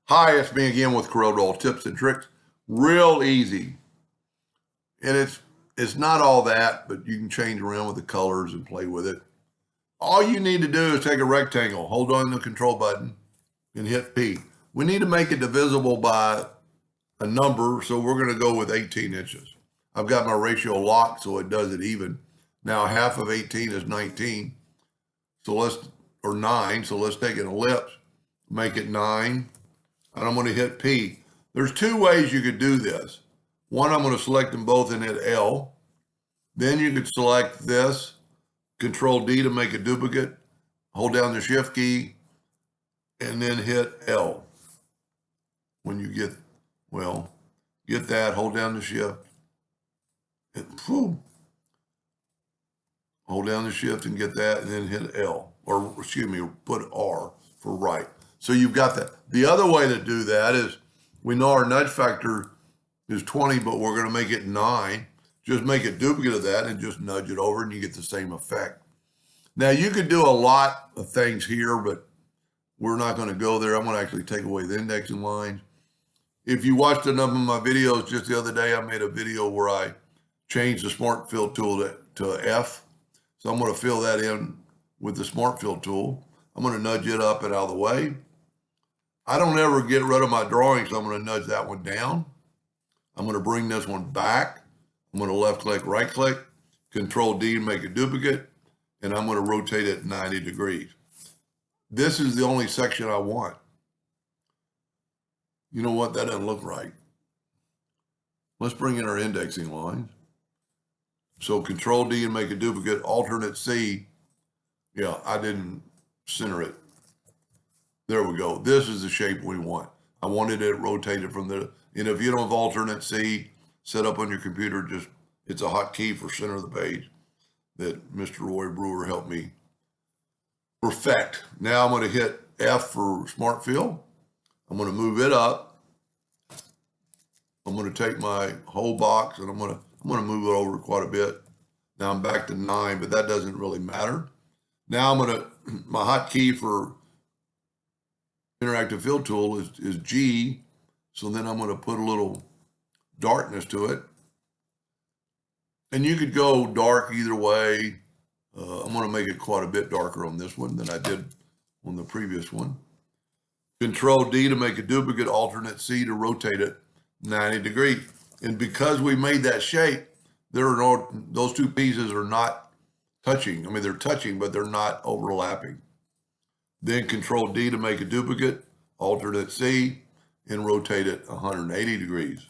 Hi, it's me again with Corel tips and tricks. Real easy. And it's not all that, but you can change around with the colors and play with it. All you need to do is take a rectangle, hold on the control button, and hit P. We need to make it divisible by a number, so we're going to go with 18 inches. I've got my ratio locked so it does it even. Now half of 18 is 19. Or 9, so let's take an ellipse, make it 9. And I'm going to hit P. There's two ways you could do this. One, I'm going to select them both and hit L. Then you could select this, Control D to make a duplicate, hold down the Shift key, and then hit L. When you get that, hold down the Shift, and boom. Hold down the Shift and get that, and then hit L, or excuse me, put R for right. So you've got that. The other way to do that is, we know our nudge factor is 20, but we're going to make it 9. Just make a duplicate of that and just nudge it over and you get the same effect. Now you could do a lot of things here, but we're not going to go there. I'm going to actually take away the indexing lines. If you watched enough of my videos just the other day, I made a video where I changed the Smart Fill tool to F. So I'm going to fill that in with the Smart Fill tool. I'm going to nudge it up and out of the way. I don't ever get rid of my drawing, so I'm going to nudge that one down. I'm going to bring this one back. I'm going to left click, right click, Control D to make a duplicate, and I'm going to rotate it 90 degrees. This is the only section I want. You know what? That doesn't look right. Let's bring in our indexing lines. So Control D and make a duplicate, alternate C. Yeah, I didn't center it. There we go. This is the shape we want. I wanted it rotated from the, and if you don't have alternate C set up on your computer, it's a hotkey for center of the page that Mr. Roy Brewer helped me perfect. Now I'm going to hit F for Smart Fill. I'm going to move it up. I'm going to take my whole box and I'm going to move it over quite a bit. Now I'm back to 9, but that doesn't really matter. Now my hotkey for interactive fill tool is G. So then I'm going to put a little darkness to it. And you could go dark either way. I'm going to make it quite a bit darker on this one than I did on the previous one. Control D to make a duplicate, alternate C to rotate it 90 degrees. And because we made that shape, those two pieces are not touching. I mean, they're touching, but they're not overlapping. Then Control D to make a duplicate, alternate C, and rotate it 180 degrees.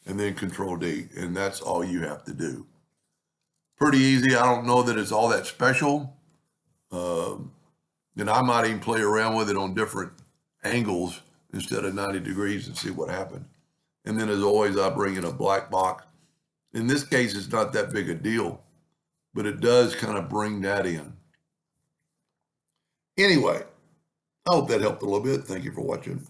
And then Control D, and that's all you have to do. Pretty easy. I don't know that it's all that special. And I might even play around with it on different angles instead of 90 degrees and see what happens. And then as always, I bring in a black box. In this case, it's not that big a deal, but it does kind of bring that in. Anyway, I hope that helped a little bit. Thank you for watching.